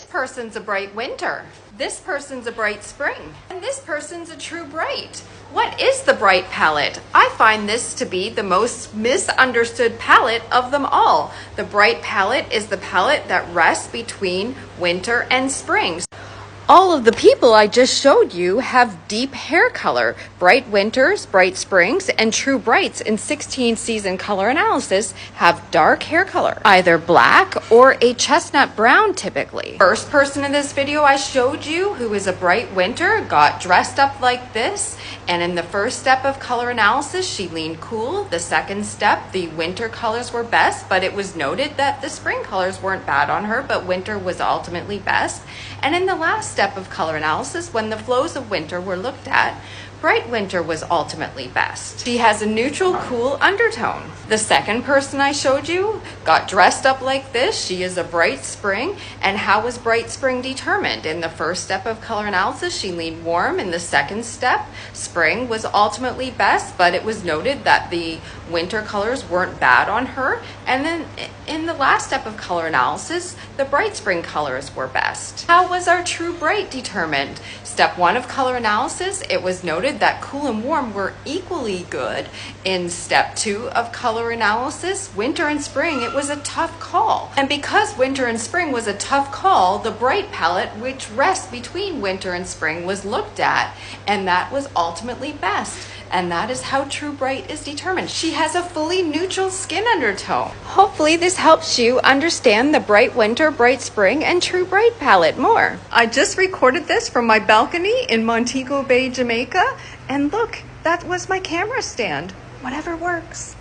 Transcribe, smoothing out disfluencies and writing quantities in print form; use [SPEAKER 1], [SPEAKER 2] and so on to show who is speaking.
[SPEAKER 1] person's a bright winter. This person's a bright spring. And this person's a true bright. What is the bright palette? I find this to be the most misunderstood palette of them all. The bright palette is the palette that rests between winter and spring. All of the people I just showed you have deep hair color. Bright winters, bright springs, and true brights in 16 season color analysis have dark hair color, either black or a chestnut brown typically. First person in this video I showed you who is a bright winter got dressed up like this, and in the first step of color analysis she leaned cool. The second step, the winter colors were best, but it was noted that the spring colors weren't bad on her, but winter was ultimately best. And in the last step of color analysis, when the flows of winter were looked at, bright winter was ultimately best. She has a neutral, cool undertone. The second person I showed you got dressed up like this. She is a bright spring. And how was bright spring determined? In the first step of color analysis, she leaned warm. In the second step, spring was ultimately best, but it was noted that the winter colors weren't bad on her. And then in the last step of color analysis, the bright spring colors were best. How was our true bright determined? Step 1 of color analysis, it was noted that cool and warm were equally good. In step 2 of color analysis, winter and spring, it was a tough call. And because winter and spring was a tough call, the bright palette, which rests between winter and spring, was looked at, and that was ultimately best. And that is how true bright is determined. She has a fully neutral skin undertone. Hopefully this helps you understand the bright winter, bright spring, and true bright palette more. I just recorded this from my balcony in Montego Bay, Jamaica. And look, that was my camera stand. Whatever works.